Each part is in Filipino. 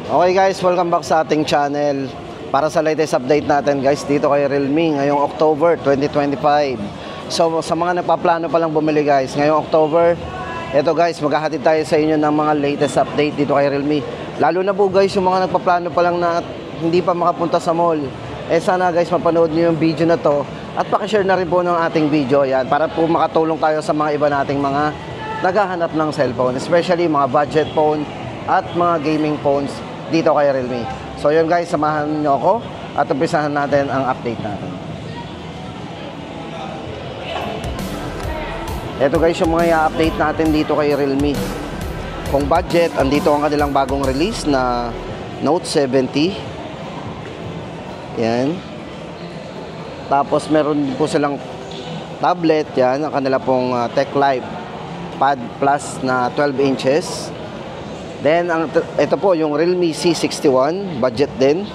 Okay guys, welcome back sa ating channel. Para sa latest update natin guys, dito kay Realme ngayong October 2025. So sa mga nagpaplano pa lang bumili guys, ngayong October, eto guys, maghahatid tayo sa inyo ng mga latest update dito kay Realme. Lalo na po guys, yung mga nagpaplano pa lang na hindi pa makapunta sa mall. Sana guys, mapanood nyo yung video na to at pakishare na rin po ng ating video yan para po makatulong tayo sa mga iba nating mga naghahanap ng cellphone, especially mga budget phone at mga gaming phones dito kay Realme. So yun guys, samahan nyo ako at umpisahan natin ang update natin. Ito guys yung mga i-update natin dito kay Realme. Kung budget, andito ang kanilang bagong release na Note 70. Yan. Tapos meron po silang tablet, yan, ang kanila pong Tech Life Pad Plus na 12 inches. Then, ito po yung Realme C61, budget din.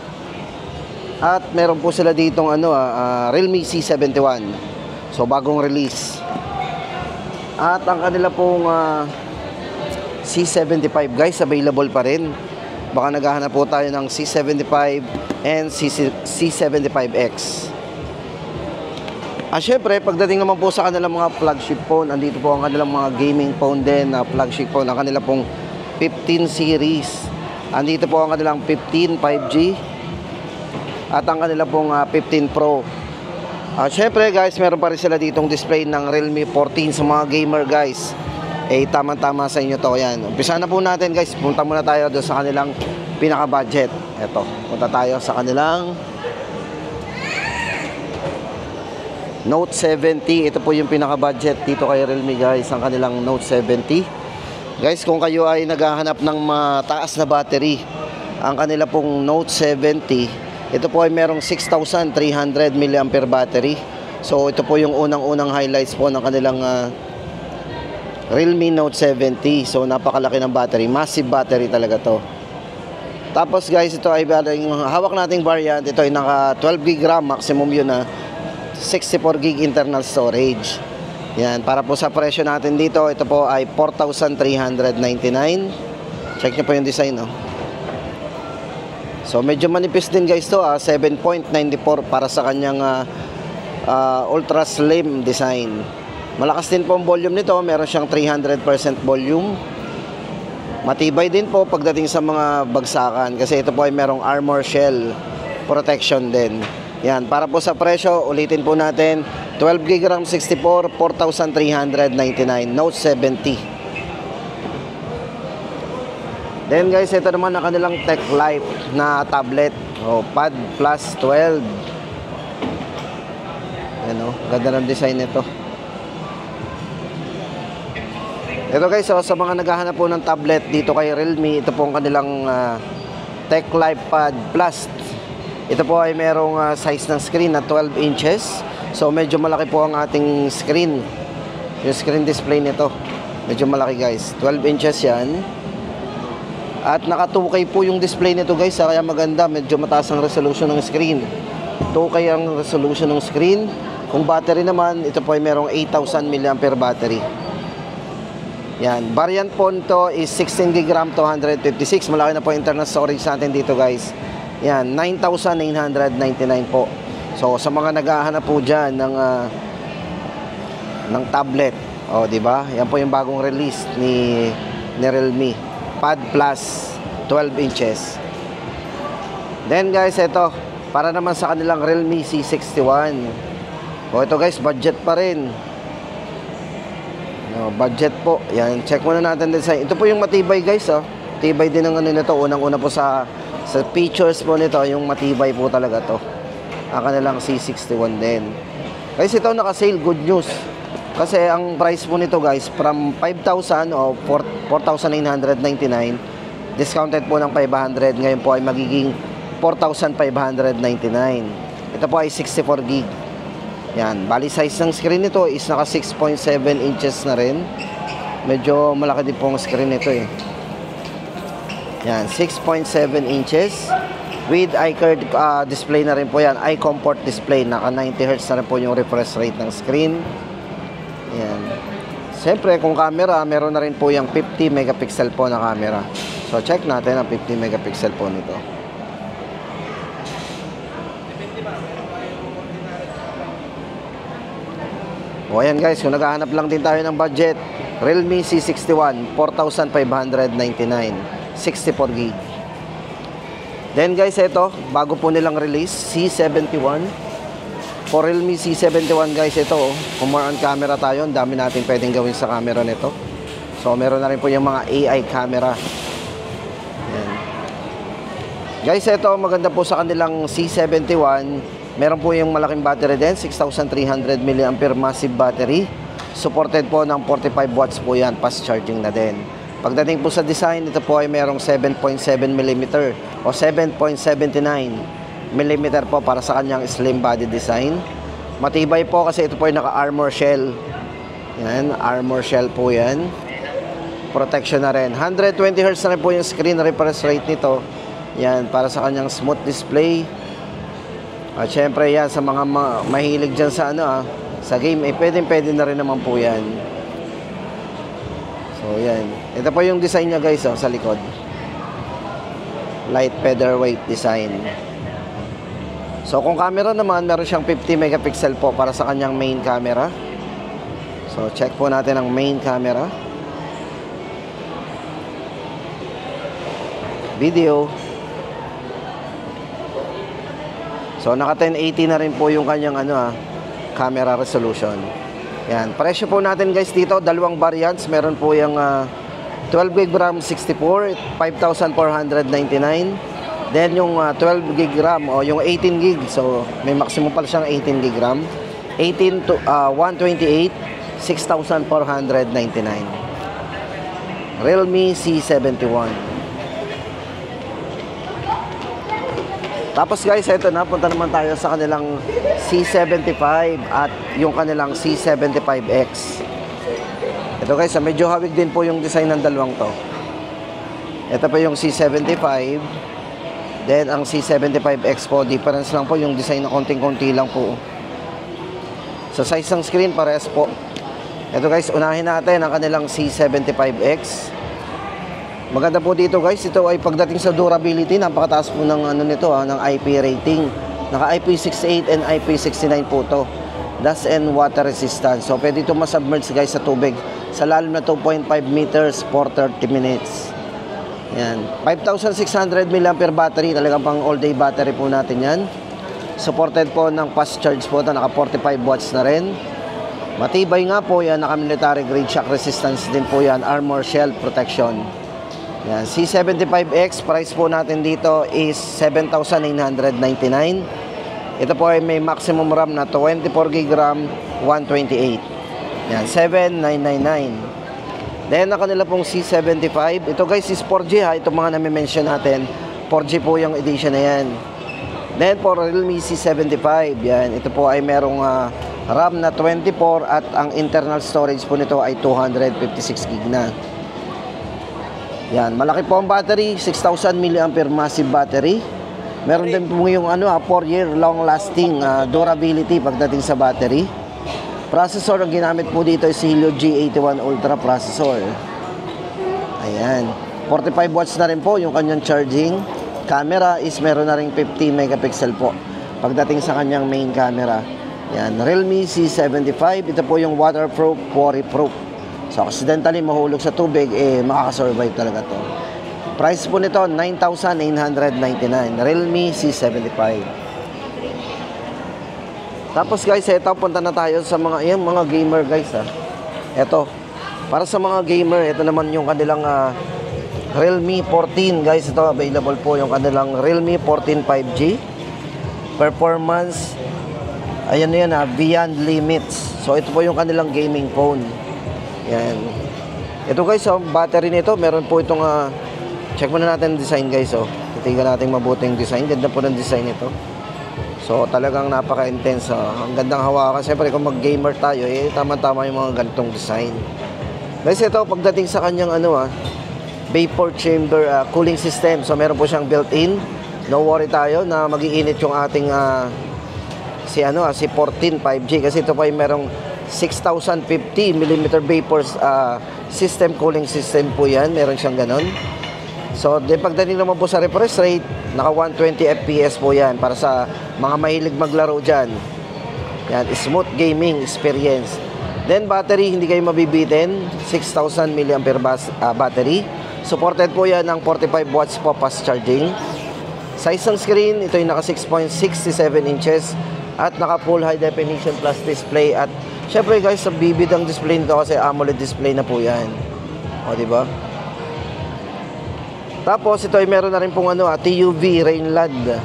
At meron po sila ditong Realme C71. So, bagong release. At ang kanila pong C75 guys, available pa rin. Baka naghahanap po tayo ng C75 and C75X. Syempre, pagdating naman po sa kanilang mga flagship phone, andito po ang kanilang mga gaming phone din na flagship phone, ang kanila pong 15 series. Andito po ang kanilang 15 5G at ang kanila pong 15 Pro. Syempre guys, meron pa rin sila ditong display ng Realme 14 sa mga gamer guys. Tama-tama sa inyo to. Yan. Umpisa na po natin guys. Punta muna tayo doon sa kanilang pinaka-budget. Ito, punta tayo sa kanilang Note 70. Ito po yung pinaka-budget dito kay Realme guys, ang kanilang Note 70. Guys, kung kayo ay naghahanap ng mataas na battery, ang kanila pong Note 70, ito po ay merong 6,300 mAh battery. So ito po yung unang-unang highlights po ng kanilang Realme Note 70. So napakalaki ng battery, massive battery talaga to. Tapos guys, ito ay yung hawak nating variant, ito ay naka 12GB RAM, maximum yun na 64GB internal storage. Yan, para po sa presyo natin dito, ito po ay 4,399. Check nyo po yung design, no? So medyo manipis din guys to, 7.94 para sa kanyang ultra slim design. Malakas din po ang volume nito, meron siyang 300% volume. Matibay din po pagdating sa mga bagsakan kasi ito po ay merong armor shell protection din. Yan, para po sa presyo, ulitin po natin, 12GB RAM 64, 4,399, Note 70. Then guys, ito naman ang kanilang Tech Life na tablet, Pad Plus 12. Yan ganda ng design nito. Ito guys, sa mga naghahanap po ng tablet dito kay Realme, ito po ang kanilang Tech Life Pad Plus. Ito po ay merong size ng screen na 12 inches. So medyo malaki po ang ating screen. Yung screen display nito, medyo malaki guys, 12 inches yan. At naka 2K po yung display nito guys, kaya maganda, medyo mataas ang resolution ng screen. 2K ang resolution ng screen. Kung battery naman, ito po ay merong 8,000 mAh battery. Yan, variant po nito is 16GB RAM 256. Malaki na po internal storage natin dito guys. Yan, 9,999 po. So sa mga naghahanap po diyan ng tablet, di ba? Yan po yung bagong release ni Realme, Pad Plus 12 inches. Then guys, ito para naman sa kanilang Realme C61. Ito guys, budget pa rin. Budget po. Yan, check muna natin din sa. Ito po yung matibay guys, Tibay din ng nito. Unang-una po sa features po nito, yung matibay po talaga to. Ang kanilang C61 din. Guys, ito naka-sale, good news. Kasi ang price po nito guys, from 5,000 o 4,999, discounted po ng 500. Ngayon po ay magiging 4,599. Ito po ay 64GB. Yan, bali size ng screen nito is naka 6.7 inches na rin. Medyo malaki din po ang screen nito Yan, 6.7 inches. With iCurve display na rin po yan. Eye comfort display. Naka 90Hz na rin po yung refresh rate ng screen. Yan. Siyempre, kung camera, meron na rin po yung 50 megapixel po na camera. So check natin ang 50 megapixel po nito. O ayan guys, kung naghahanap lang din tayo ng budget, Realme C61, 4,599, 64GB. Then guys, ito, bago po nilang release, C71. For Realme C71 guys, ito, kung more on camera tayo, ang dami natin pwedeng gawin sa camera nito. So meron na rin po yung mga AI camera. Ayan. Guys, ito, maganda po sa kanilang C71. Meron po yung malaking battery din, 6,300 mAh massive battery. Supported po ng 45 watts po yan, fast charging na din. Pagdating po sa design, ito po ay merong 7.7mm o 7.79mm po para sa kanyang slim body design. Matibay po kasi ito po ay naka-armor shell. Yan, armor shell po yan. Protection na rin. 120Hz na rin po yung screen refresh rate nito. Yan, para sa kanyang smooth display. At syempre yan, sa mga mahilig dyan sa sa game, pwede na rin naman po yan. So yan, ito po yung design niya guys, sa likod. Light featherweight design. So kung camera naman, meron siyang 50 megapixel po para sa kanyang main camera. So check po natin ang main camera. Video. So naka 1080 na rin po yung kanyang camera resolution. Yan, presyo po natin guys dito, dalawang variants. Meron po yung 12GB RAM 64, 5,499. Then yung 12GB RAM o yung 18GB. So may maximum pala siyang 18GB RAM. 128, 6,499. Realme C71. Tapos guys, ito na, punta naman tayo sa kanilang C75 at yung kanilang C75X. Ito guys, medyo hawig din po yung design ng dalawang to. Ito pa yung C75. Then ang C75X po, difference lang po yung design na konting-konti lang po. Sa size ng screen, parehas po. Ito guys, unahin natin ang kanilang C75X. Maganda po dito guys, ito ay pagdating sa durability, napakataas po ng nito, ng IP rating. Naka IP68 and IP69 po to. Dust and water resistance. So pwede ito masubmerge guys sa tubig sa lalim na 2.5 meters for 30 minutes. Yan. 5,600 mAh battery, talagang pang all day battery po natin yan. Supported po ng fast charge po, naka 45 watts na rin. Matibay nga po yan, naka military grade shock resistance din po yan, armor shell protection. Yan, C75X, price po natin dito is 7,999. Ito po ay may maximum RAM na 24GB RAM, 128. Yan, 7,999. Then, ang kanila pong C75, ito guys is 4G ha, itong mga nami-mention natin, 4G po yung edition na yan. Then, for Realme C75, yan, ito po ay merong RAM na 24 at ang internal storage po nito ay 256GB na. Yan, malaki po ang battery, 6,000 mAh massive battery. Meron din po yung 4-year long lasting durability pagdating sa battery. Processor ang ginamit po dito is Helio G81 Ultra processor. Ayan, 45 watts na rin po yung kanyang charging. Camera is meron na ring 50 megapixel po pagdating sa kanyang main camera. Yan, Realme C75, ito po yung waterproof, quarry-proof. So, accidentally mahulog sa tubig, makakasurvive talaga to. Price po nito, 9,999. Realme C75. Tapos guys, ito, punta na tayo sa mga gamer guys ha. Ito, para sa mga gamer, ito naman yung kanilang Realme 14 guys. Ito, available po yung kanilang Realme 14 5G. Performance, ayan na yan beyond limits. So, ito po yung kanilang gaming phone. Yan. Ito guys, battery nito, meron po itong check muna natin ang design guys. Titingnan natin mabuti yung design. Ganda po ng design nito. So talagang napaka-intense. Ang gandang hawakan. Siyempre kung mag-gamer tayo, tama-tama yung mga ganitong design. Guys, ito pagdating sa kanyang vapor chamber cooling system. So meron po siyang built-in. No worry tayo na mag-iinit yung ating si 14 5G kasi ito pa ay merong 6,050 mm vapor system, cooling system po yan. Meron siyang ganon. So, pagdating naman po sa refresh rate, naka 120 FPS po yan para sa mga mahilig maglaro dyan. Yan, smooth gaming experience. Then battery, hindi kayo mabibitin, 6,000 mAh battery. Supported po yan ng 45 watts po fast charging. Size ng screen, ito yung naka 6.67 inches at naka full high definition plus display. At syempre guys, sa bibid ang display nito kasi AMOLED display na po yan. O, diba? Tapos ito ay meron na rin pong TUV Rainland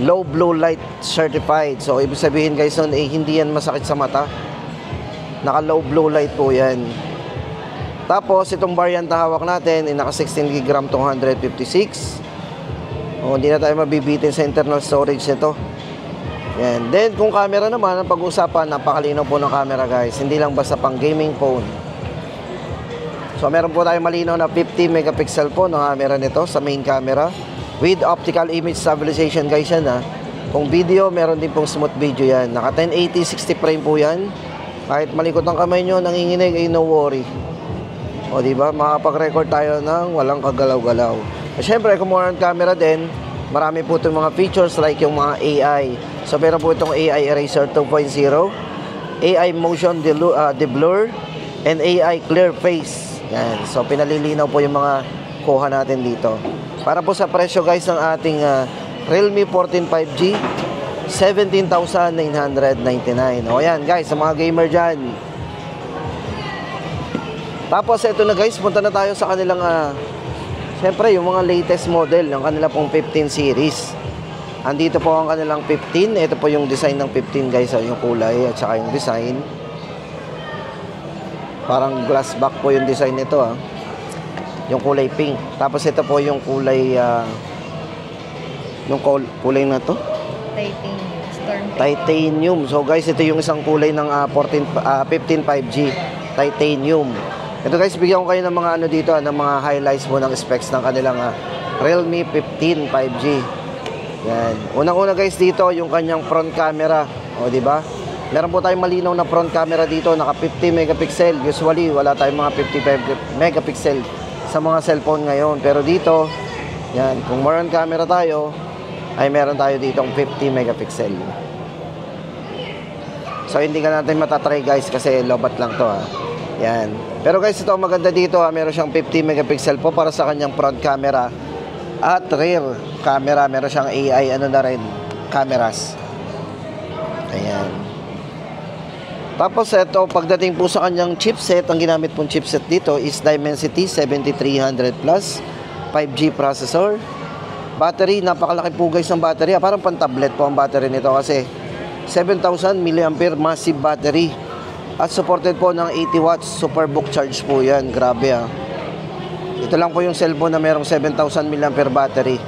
low blue light certified. So ibig sabihin guys nun, hindi yan masakit sa mata. Naka low blue light po yan. Tapos itong variant na hawak natin ay naka 16GB RAM 256. Hindi na tayo mabibitin sa internal storage nito. Yan. Then kung camera naman ang pag-uusapan, napakalinaw po ng camera guys. Hindi lang basta pang gaming phone. So meron po tayong malinaw na 50 megapixel po ng camera nito sa main camera with optical image stabilization guys yan ha. Kung video, meron din pong smooth video yan. Naka 1080 60 frame po yan. Kahit malikot ang kamay nyo, nanginginig ay no worry. O diba, makapag-record tayo ng walang kagalaw-galaw. Siyempre, kung more on camera din, marami po itong mga features like yung mga AI. So meron po itong AI Eraser 2.0, AI Motion Deblur, and AI Clear Face. Yan. So pinalilinaw po yung mga kuha natin dito. Para po sa presyo guys ng ating Realme 14 5G, 17,999. O yan guys, sa mga gamer dyan. Tapos ito na guys, punta na tayo sa kanilang syempre yung mga latest model ng kanila pong 15 series. Andito po ang kanilang 15. Ito po yung design ng 15 guys, yung kulay at saka yung design. Parang glass back po yung design nito yung kulay pink. Tapos ito po yung kulay yung kulay na to, Titanium. Storm titanium. So guys, ito yung isang kulay ng 15 5G titanium. Ito guys, bigyan ko kayo ng mga dito, ng mga highlights mo ng specs ng kanilang Realme 15 5G. Yan. Unang-una guys dito, yung kanyang front camera. O di ba? Meron po tayong malinaw na front camera dito, naka 50 megapixel. Usually wala tayong mga 55 megapixel sa mga cellphone ngayon. Pero dito, yan, kung more on camera tayo, ay meron tayo ditong 50 megapixel. So hindi ka natin matatry guys kasi lobat lang to Yan. Pero guys, ito ang maganda dito meron siyang 50 megapixel po para sa kanyang front camera at rear camera. Meron siyang AI na rin cameras. Ayan. Tapos ito, pagdating po sa kanyang chipset, ang ginamit pong chipset dito is Dimensity 7300 Plus 5G processor. Battery, napakalaki po guys ng battery. Parang pan-tablet po ang battery nito kasi 7,000 mAh massive battery. At supported po ng 80 watts superbook charge po yan. Grabe Ito lang po yung cellphone na merong 7,000 mAh battery.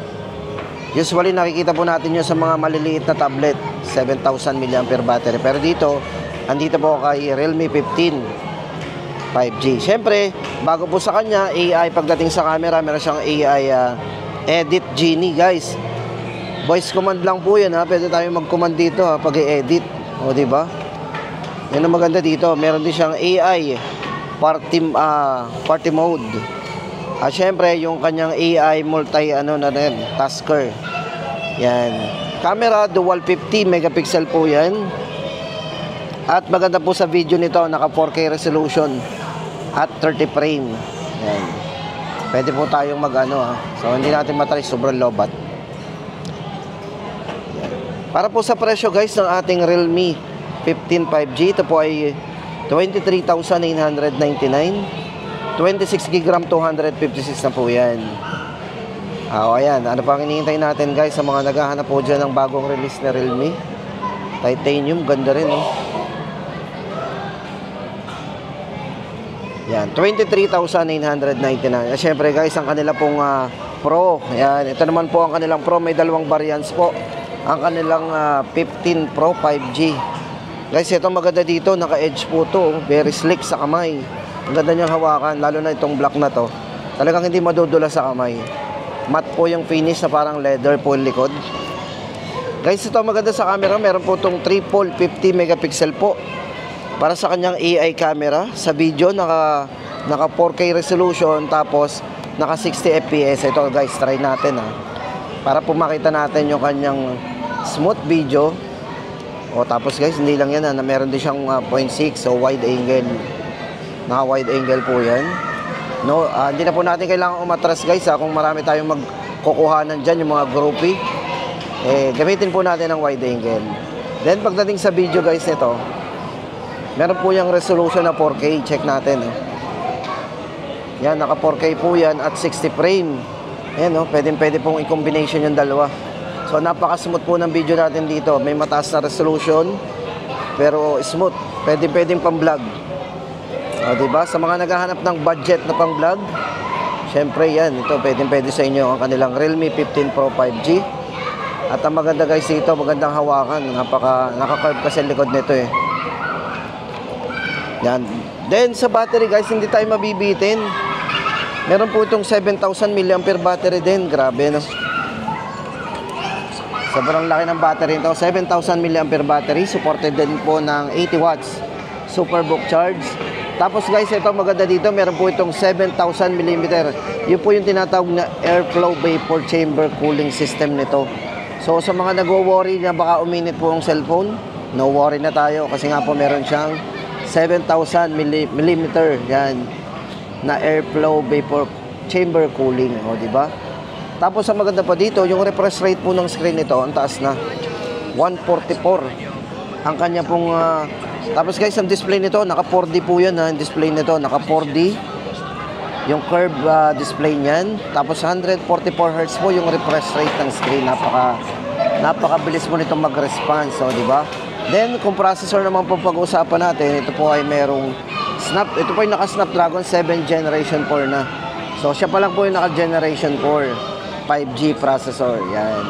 Usually nakikita po natin yun sa mga maliliit na tablet, 7,000 mAh battery. Pero dito, andito po kay Realme 15 5G. Siyempre, bago po sa kanya, AI pagdating sa camera, meron siyang AI Edit Genie guys. Voice command lang po yan Pwede tayo mag-command dito pag i-edit. O diba? Yan ang maganda dito. Meron din siyang AI party mode. At syempre, yung kanyang AI multi tasker. Yan. Camera dual 50 megapixel po yan. At maganda po sa video nito, naka 4K resolution at 30 frame. Yan. Pwede po tayong So hindi natin matry, sobrang lobat. Yan. Para po sa presyo guys ng ating Realme 15 5G, ito po ay 23,999. 26GB RAM 256 na po yan. Ayan. Ano pang hinihintay natin guys sa mga naghahanap po dyan ng bagong release na Realme? Titanium, ganda rin Yan, 23,999. Siyempre guys, ang kanila pong Pro. Yan, ito naman po ang kanilang Pro. May dalawang variants po. Ang kanilang 15 Pro 5G. Guys, ito maganda dito. Naka-edge po to. Very slick sa kamay. Ang ganda niyang hawakan. Lalo na itong black na to. Talagang hindi madudula sa kamay. Matte po yung finish na parang leather po yung likod. Guys, ito maganda sa camera. Meron po itong triple 50 megapixel po. Para sa kanyang AI camera, sa video naka 4K resolution, tapos naka 60 fps. Ito guys, try natin para po makita natin yung kanyang smooth video. O tapos guys, hindi lang yan na meron din siyang 0.6, so wide angle. Naka wide angle po yan. No, hindi na po natin kailangan umatras guys kung marami tayong magkukuhanan dyan, yung mga groupie. Gamitin po natin ang wide angle. Then pagdating sa video guys nito, meron po yung resolution na 4K. Check natin. Yan, naka 4K po yan at 60 frame. Ayan, pwede pong i-combination yung dalawa. So napaka-smooth po ng video natin dito. May mataas na resolution pero smooth. Pwedeng pang-vlog. Diba? Sa mga naghahanap ng budget na pang-vlog, syempre yan, ito pwede sa inyo ang kanilang Realme 15 Pro 5G. At ang maganda guys dito, magandang hawakan. Naka-curve kasi likod nito Yan. Then sa battery guys, hindi tayo mabibitin. Meron po itong 7,000 mAh battery din. Grabe, no? Sobrang laki ng battery ito. 7,000 mAh battery. Supported din po ng 80 watts Superbook charge. Tapos guys, ito maganda dito, meron po itong 7,000 mm. Yun po yung tinatawag na airflow vapor chamber cooling system nito. So sa mga nagwo-worry na baka uminit po ang cellphone, no worry na tayo kasi nga po meron siyang 7,000 mm yan na airflow vapor chamber cooling, di ba? Tapos ang maganda pa dito, yung refresh rate po ng screen nito, ang taas na 144. Ang kanya pong tapos guys, ang display nito, naka 4D po yan ang display nito, naka 4D. Yung curve display niyan. Tapos 144 Hz po yung refresh rate ng screen. Napakabilis mo nitong mag-response, di ba? Then, kung processor naman po pag-uusapan natin, ito po ay merong ito po ay naka-Snapdragon 7 Generation 4 na. So, siya pa lang po yung naka-Generation 4 5G processor. Yan.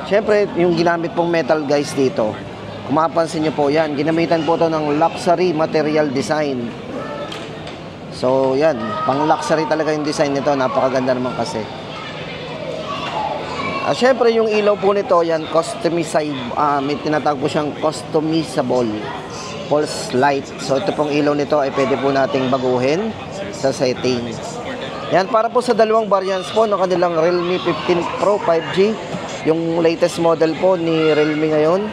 Siyempre, yung ginamit pong metal guys dito, kung mapapansin nyo po yan, ginamitan po ito ng luxury material design. So yan, pang luxury talaga yung design nito, napakaganda naman kasi. Syempre yung ilaw po nito, yan customizable, may tinatawag po siyang customizable pulse light. So ito pong ilaw nito ay pwede po nating baguhin sa settings. Yan, para po sa dalawang variants po ng kanilang Realme 15 Pro 5G, yung latest model po ni Realme ngayon.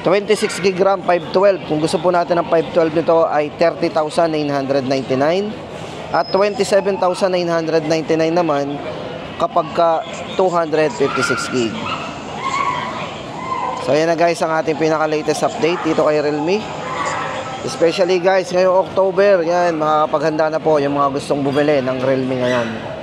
26 GB RAM 512. Kung gusto po natin ng 512 nito ay 30,999 at 27,999 naman kapag ka 256 GB. So yan na guys ang ating pinaka-latest update dito kay Realme. Especially guys ngayong October, yan makakapaghanda na po yung mga gustong bumili ng Realme ngayon.